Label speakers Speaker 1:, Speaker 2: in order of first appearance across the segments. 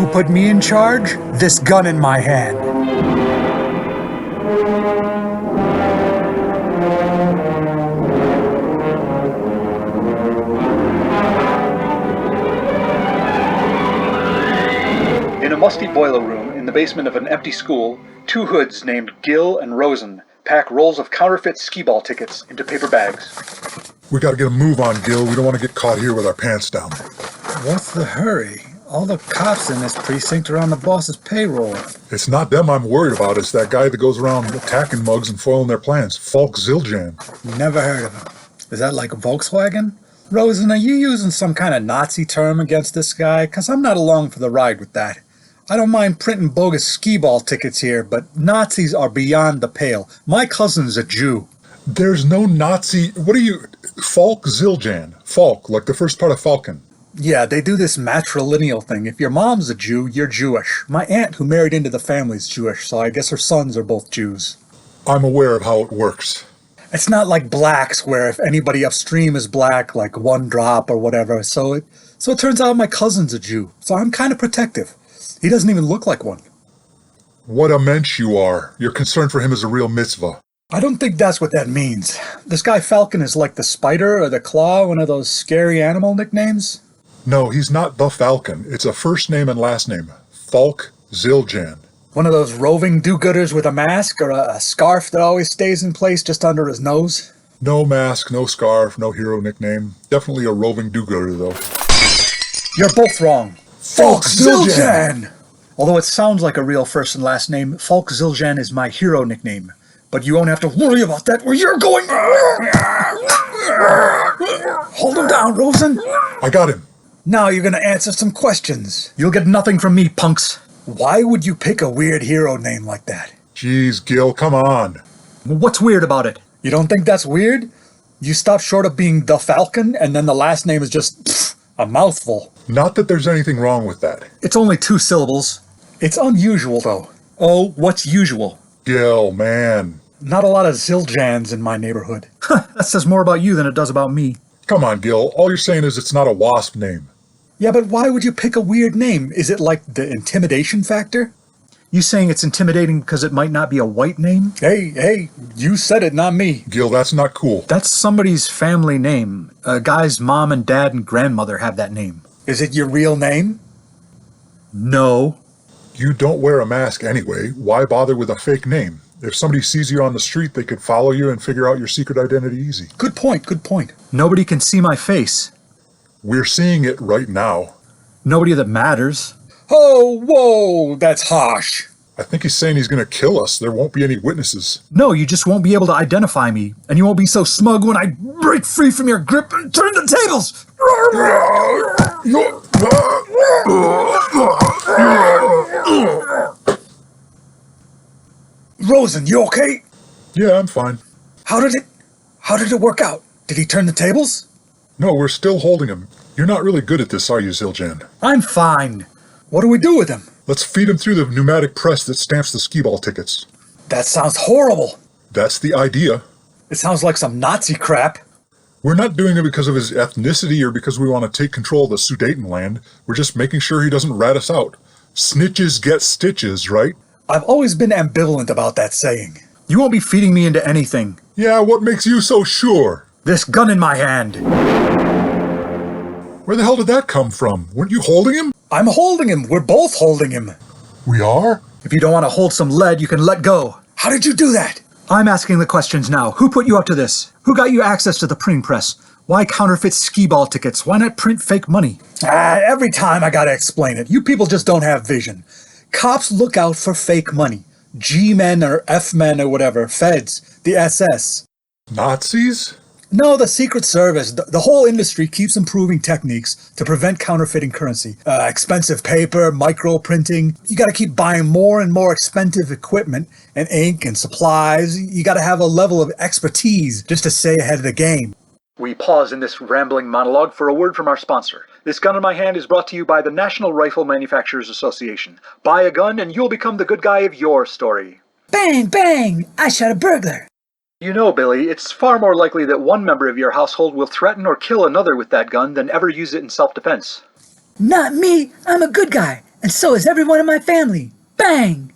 Speaker 1: Who put me in charge? This gun in my hand.
Speaker 2: In a musty boiler room in the basement of an empty school, two hoods named Gil and Rosen pack rolls of counterfeit Skee-Ball tickets into paper bags.
Speaker 3: We gotta get a move on, Gil. We don't want to get caught here with our pants down.
Speaker 1: What's the hurry? All the cops in this precinct are on the boss's payroll.
Speaker 3: It's not them I'm worried about. It's that guy that goes around attacking mugs and foiling their plans. Falk Zildjian.
Speaker 1: Never heard of him. Is that like a Volkswagen? Rosen, are you using some kind of Nazi term against this guy? 'Cause I'm not along for the ride with that. I don't mind printing bogus Skee-Ball tickets here, but Nazis are beyond the pale. My cousin's a Jew.
Speaker 3: There's no Nazi... What are you... Falk Zildjian. Falk, like the first part of Falcon.
Speaker 1: Yeah, they do this matrilineal thing. If your mom's a Jew, you're Jewish. My aunt who married into the family's Jewish, so I guess her sons are both Jews.
Speaker 3: I'm aware of how it works.
Speaker 1: It's not like blacks, where if anybody upstream is black, like one drop or whatever. So it turns out my cousin's a Jew, so I'm kind of protective. He doesn't even look like one.
Speaker 3: What a mensch you are. Your concern for him is a real mitzvah.
Speaker 1: I don't think that's what that means. This guy Falcon is like the Spider or the Claw, one of those scary animal nicknames.
Speaker 3: No, he's not the Falcon. It's a first name and last name. Falk Zildjian.
Speaker 1: One of those roving do-gooders with a mask or a scarf that always stays in place just under his nose?
Speaker 3: No mask, no scarf, no hero nickname. Definitely a roving do-gooder, though.
Speaker 1: You're both wrong.
Speaker 3: Falk Zildjian!
Speaker 1: Although it sounds like a real first and last name, Falk Zildjian is my hero nickname. But you won't have to worry about that where you're going. Hold him down, Rosen.
Speaker 3: I got him.
Speaker 1: Now you're going to answer some questions. You'll get nothing from me, punks. Why would you pick a weird hero name like that?
Speaker 3: Jeez, Gil, come on.
Speaker 1: What's weird about it? You don't think that's weird? You stop short of being the Falcon, and then the last name is just a mouthful.
Speaker 3: Not that there's anything wrong with that.
Speaker 1: It's only 2 syllables. It's unusual, though. Oh, what's usual?
Speaker 3: Gil, man.
Speaker 1: Not a lot of Zildjians in my neighborhood. That says more about you than it does about me.
Speaker 3: Come on, Gil. All you're saying is it's not a wasp name.
Speaker 1: Yeah, but why would you pick a weird name? Is it like the intimidation factor? You saying it's intimidating because it might not be a white name? Hey, you said it, not me.
Speaker 3: Gil, that's not cool.
Speaker 1: That's somebody's family name. A guy's mom and dad and grandmother have that name. Is it your real name? No.
Speaker 3: You don't wear a mask anyway. Why bother with a fake name? If somebody sees you on the street, they could follow you and figure out your secret identity easy.
Speaker 1: Good point. Nobody can see my face.
Speaker 3: We're seeing it right now.
Speaker 1: Nobody that matters. Oh, whoa, that's harsh.
Speaker 3: I think he's saying he's going to kill us. There won't be any witnesses.
Speaker 1: No, you just won't be able to identify me. And you won't be so smug when I break free from your grip and turn the tables. Rosen, you okay?
Speaker 3: Yeah, I'm fine.
Speaker 1: How did it work out? Did he turn the tables?
Speaker 3: No, we're still holding him. You're not really good at this, are you, Zildjian?
Speaker 1: I'm fine. What do we do with him?
Speaker 3: Let's feed him through the pneumatic press that stamps the Skee-Ball tickets.
Speaker 1: That sounds horrible.
Speaker 3: That's the idea.
Speaker 1: It sounds like some Nazi crap.
Speaker 3: We're not doing it because of his ethnicity or because we want to take control of the Sudetenland. We're just making sure he doesn't rat us out. Snitches get stitches, right?
Speaker 1: I've always been ambivalent about that saying. You won't be feeding me into anything.
Speaker 3: Yeah, what makes you so sure?
Speaker 1: This gun in my hand.
Speaker 3: Where the hell did that come from? Weren't you holding him?
Speaker 1: I'm holding him. We're both holding him.
Speaker 3: We are?
Speaker 1: If you don't want to hold some lead, you can let go. How did you do that? I'm asking the questions now. Who put you up to this? Who got you access to the printing press? Why counterfeit Skee-Ball tickets? Why not print fake money? Every time I gotta explain it. You people just don't have vision. Cops look out for fake money. G-men or F-men or whatever. Feds. The SS.
Speaker 3: Nazis?
Speaker 1: No, the Secret Service. The whole industry keeps improving techniques to prevent counterfeiting currency. Expensive paper, micro-printing. You gotta keep buying more and more expensive equipment and ink and supplies. You gotta have a level of expertise just to stay ahead of the game.
Speaker 2: We pause in this rambling monologue for a word from our sponsor. This gun in my hand is brought to you by the National Rifle Manufacturers Association. Buy a gun and you'll become the good guy of your story.
Speaker 4: Bang, bang! I shot a burglar.
Speaker 2: You know, Billy, it's far more likely that one member of your household will threaten or kill another with that gun than ever use it in self-defense.
Speaker 4: Not me. I'm a good guy. And so is everyone in my family. Bang!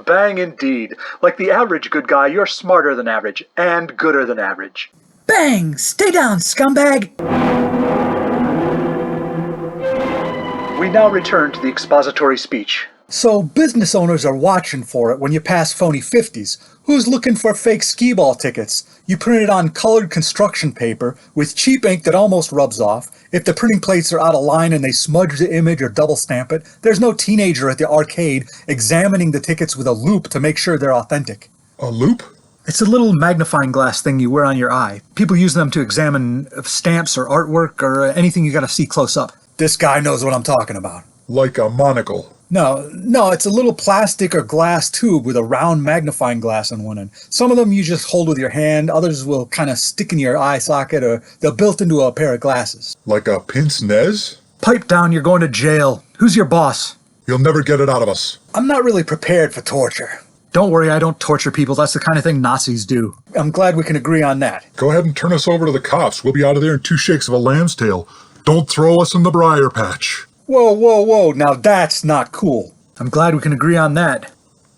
Speaker 2: Bang indeed. Like the average good guy, you're smarter than average, and gooder than average.
Speaker 4: Bang! Stay down, scumbag!
Speaker 2: We now return to the expository speech.
Speaker 1: So business owners are watching for it when you pass phony 50s. Who's looking for fake Skee-Ball tickets? You print it on colored construction paper with cheap ink that almost rubs off. If the printing plates are out of line and they smudge the image or double stamp it, there's no teenager at the arcade examining the tickets with a loop to make sure they're authentic.
Speaker 3: A loop?
Speaker 1: It's a little magnifying glass thing you wear on your eye. People use them to examine stamps or artwork or anything you gotta see close up. This guy knows what I'm talking about.
Speaker 3: Like a monocle.
Speaker 1: No, it's a little plastic or glass tube with a round magnifying glass on one end. Some of them you just hold with your hand, others will kind of stick in your eye socket, or they're built into a pair of glasses.
Speaker 3: Like a pince nez?
Speaker 1: Pipe down, you're going to jail. Who's your boss?
Speaker 3: You'll never get it out of us.
Speaker 1: I'm not really prepared for torture. Don't worry, I don't torture people. That's the kind of thing Nazis do. I'm glad we can agree on that.
Speaker 3: Go ahead and turn us over to the cops. We'll be out of there in 2 shakes of a lamb's tail. Don't throw us in the briar patch.
Speaker 1: Whoa, now that's not cool. I'm glad we can agree on that.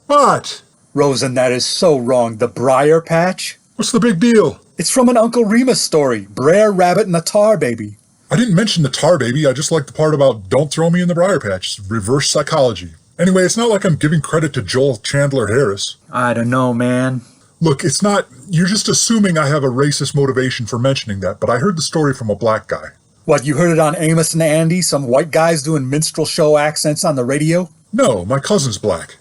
Speaker 3: What?
Speaker 1: Rosen, that is so wrong. The briar patch?
Speaker 3: What's the big deal?
Speaker 1: It's from an Uncle Remus story. Brer Rabbit and the Tar Baby.
Speaker 3: I didn't mention the tar baby. I just like the part about don't throw me in the briar patch. It's reverse psychology. Anyway, it's not like I'm giving credit to Joel Chandler Harris.
Speaker 1: I don't know, man.
Speaker 3: Look, it's not... You're just assuming I have a racist motivation for mentioning that, but I heard the story from a black guy.
Speaker 1: What, you heard it on Amos and Andy? Some white guys doing minstrel show accents on the radio?
Speaker 3: No, my cousin's black.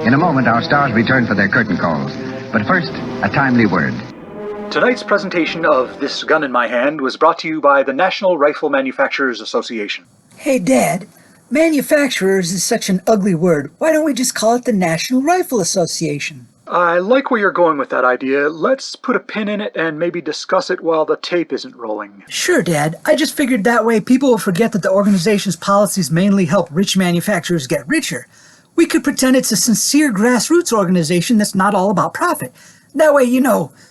Speaker 5: In a moment, our stars return for their curtain calls. But first, a timely word.
Speaker 2: Tonight's presentation of This Gun in My Hand was brought to you by the National Rifle Manufacturers Association.
Speaker 4: Hey, Dad, manufacturers is such an ugly word. Why don't we just call it the National Rifle Association?
Speaker 2: I like where you're going with that idea. Let's put a pin in it and maybe discuss it while the tape isn't rolling.
Speaker 4: Sure, Dad. I just figured that way people will forget that the organization's policies mainly help rich manufacturers get richer. We could pretend it's a sincere grassroots organization that's not all about profit. That way,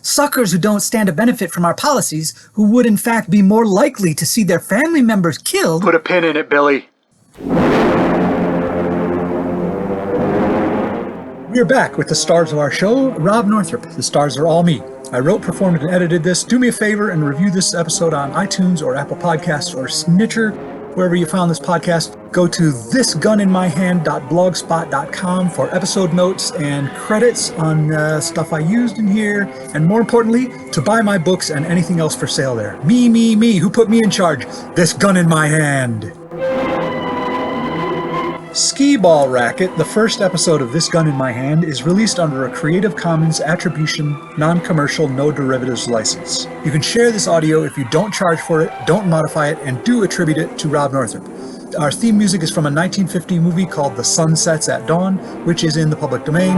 Speaker 4: suckers who don't stand to benefit from our policies, who would in fact be more likely to see their family members killed...
Speaker 2: Put a pin in it, Billy.
Speaker 1: We're back with the stars of our show, Rob Northrop. The stars are all me. I wrote, performed, and edited this. Do me a favor and review this episode on iTunes or Apple Podcasts or Snitcher. Wherever you found this podcast, go to thisguninmyhand.blogspot.com for episode notes and credits on stuff I used in here, and more importantly, to buy my books and anything else for sale there. Me, who put me in charge? This gun in my hand. Skee-Ball Racket, the first episode of This Gun in My Hand, is released under a Creative Commons Attribution, Non-Commercial, No Derivatives license. You can share this audio if you don't charge for it, don't modify it, and do attribute it to Rob Northrop. Our theme music is from a 1950 movie called The Sun Sets at Dawn, which is in the public domain.